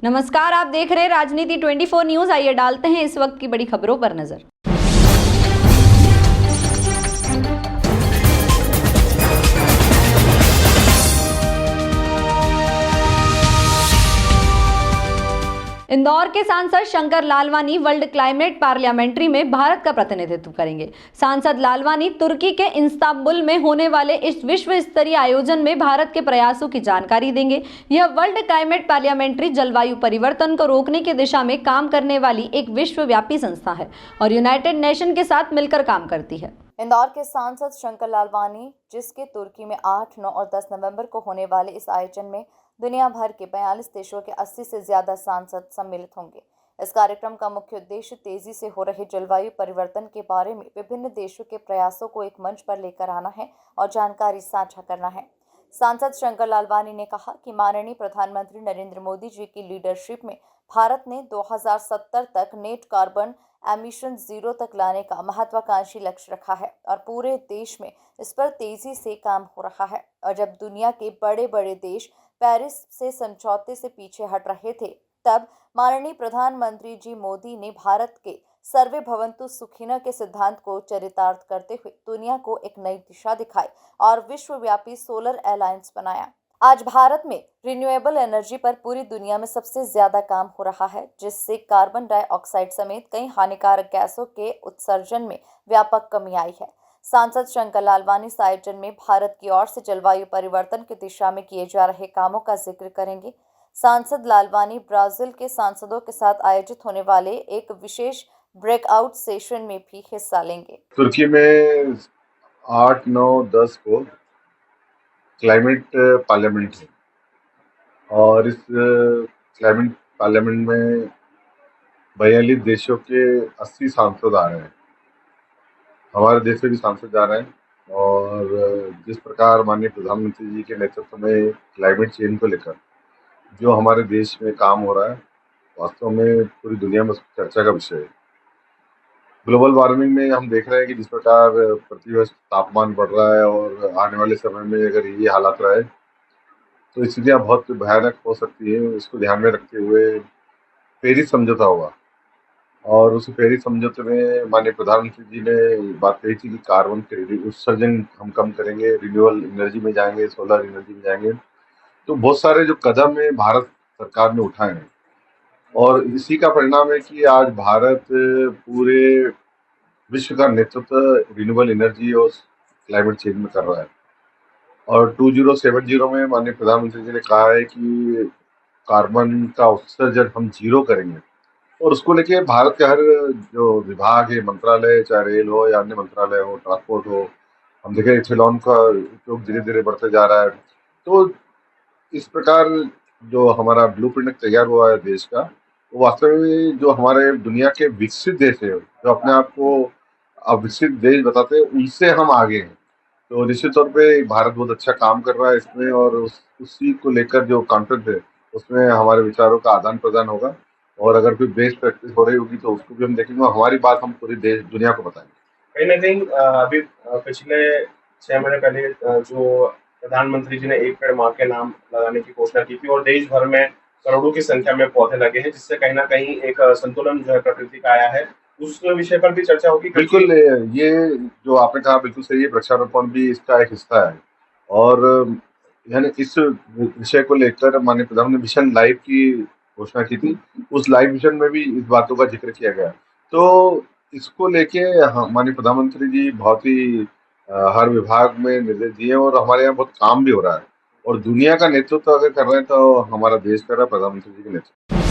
नमस्कार, आप देख रहे हैं राजनीति 24 न्यूज। आइए डालते हैं इस वक्त की बड़ी खबरों पर नजर। इंदौर के सांसद Shankar Lalwani world climate parliamentary में भारत का प्रतिनिधित्व करेंगे। सांसद लालवानी तुर्की के इस्तांबुल में होने वाले इस विश्व स्तरीय आयोजन में भारत के प्रयासों की जानकारी देंगे। यह वर्ल्ड क्लाइमेट पार्लियामेंट्री जलवायु परिवर्तन को रोकने की दिशा में काम करने वाली एक विश्वव्यापी संस्था है और यूनाइटेड नेशन के साथ मिलकर काम करती है। इंदौर के सांसद शंकर लालवानी, जिसके तुर्की में 8, 9 और 10 नवंबर को होने वाले इस आयोजन में दुनिया भर के 42 देशों के 80 से ज्यादा सांसद सम्मिलित होंगे। इस कार्यक्रम का मुख्य उद्देश्य तेजी से हो रहे जलवायु परिवर्तन के बारे में विभिन्न देशों के प्रयासों को एक मंच पर लेकर आना है और जानकारी साझा करना है। सांसद शंकर लालवानी ने कहा कि माननीय प्रधानमंत्री नरेंद्र मोदी जी की लीडरशिप में भारत ने 2070 तक नेट कार्बन एमिशन जीरो तक लाने का महत्वाकांक्षी लक्ष्य रखा है और पूरे देश में इस पर तेजी से काम हो रहा है। और जब दुनिया के बड़े बड़े देश पेरिस से समझौते से पीछे हट रहे थे, तब माननीय प्रधानमंत्री जी मोदी ने भारत के सर्वे भवन्तु सुखिनः के सिद्धांत को चरितार्थ करते हुए दुनिया को एक नई दिशा दिखाई और विश्वव्यापी सोलर अलायंस बनाया। आज भारत में रिन्यूएबल एनर्जी पर पूरी दुनिया में सबसे ज्यादा काम हो रहा है, जिससे कार्बन डाइऑक्साइड समेत कई हानिकारक गैसों के उत्सर्जन में व्यापक कमी आई है। सांसद शंकर लालवानी इस आयोजन में भारत की ओर से जलवायु परिवर्तन की दिशा में किए जा रहे कामों का जिक्र करेंगे। सांसद लालवानी ब्राजील के सांसदों के साथ आयोजित होने वाले एक विशेष ब्रेकआउट सेशन में भी हिस्सा लेंगे। तुर्की में 8, 9, 10 को क्लाइमेट पार्लियामेंट है और इस क्लाइमेट पार्लियामेंट में 42 देशों के 80 सांसद आ रहे हैं। हमारे देश से भी सांसद जा रहे हैं और जिस प्रकार माननीय प्रधानमंत्री जी के नेतृत्व में क्लाइमेट चेंज को लेकर जो हमारे देश में काम हो रहा है, वास्तव में पूरी दुनिया में चर्चा का विषय है। ग्लोबल वार्मिंग में हम देख रहे हैं कि जिस प्रकार पृथ्वी का तापमान बढ़ रहा है और आने वाले समय में अगर ये हालात रहे तो स्थितियाँ बहुत भयानक हो सकती है। इसको ध्यान में रखते हुए पेरिस समझौता हुआ और उस पेरिस समझौते में माननीय प्रधानमंत्री जी ने बात कही थी कि कार्बन के उत्सर्जन हम कम करेंगे, रिन्यूएबल एनर्जी में जाएंगे, सोलर एनर्जी में जाएंगे। तो बहुत सारे जो कदम है भारत सरकार ने उठाए हैं और इसी का परिणाम है कि आज भारत पूरे विश्व का नेतृत्व रिन्यूएबल एनर्जी और क्लाइमेट चेंज में कर रहा है। और 2070 में माननीय प्रधानमंत्री जी ने कहा है कि कार्बन का उत्सर्जन हम जीरो करेंगे और उसको लेके भारत के हर जो विभाग है, मंत्रालय, चाहे रेल हो या अन्य मंत्रालय हो, ट्रांसपोर्ट हो, हम देखें इथेनॉल का उपयोग धीरे धीरे बढ़ते जा रहा है। तो इस प्रकार जो हमारा ब्लूप्रिंट तैयार हुआ है देश का, वो वास्तव में जो हमारे दुनिया के विकसित देश है, जो अपने आप को विकसित देश बताते हैं, उनसे हम आगे हैं। तो निश्चित तौर पे भारत बहुत अच्छा काम कर रहा है इसमें और उसी को लेकर जो कॉन्फ्रेंस है उसमें हमारे विचारों का आदान प्रदान होगा और अगर कोई बेस्ट प्रैक्टिस हो रही होगी तो उसको भी हम देखेंगे और हमारी बात हम पूरी देश दुनिया को बताएंगे। कहीं ना कहीं अभी पिछले 6 महीने पहले जो प्रधानमंत्री जी ने एक पेड़ माँ के नाम लगाने की घोषणा की थी और देश भर में करोड़ों की संख्या में पौधे लगे हैं, जिससे कहीं ना कहीं एक संतुलन जो है प्रकृति का आया है। उस विषय पर भी चर्चा होगी। बिल्कुल, ये जो आपने कहा बिल्कुल सही है। वृक्षारोपण भी इसका एक हिस्सा है और यानी इस विषय को लेकर माननीय प्रधानमंत्री मिशन लाइफ की घोषणा की थी। उस लाइफ मिशन में भी इस बातों का जिक्र किया गया। तो इसको लेके माननीय प्रधानमंत्री जी बहुत ही हर विभाग में निर्देश दिए और हमारे यहाँ बहुत काम भी हो रहा है और दुनिया का नेतृत्व अगर कर रहे हैं तो हमारा देश कर रहा है प्रधानमंत्री जी के नेतृत्व।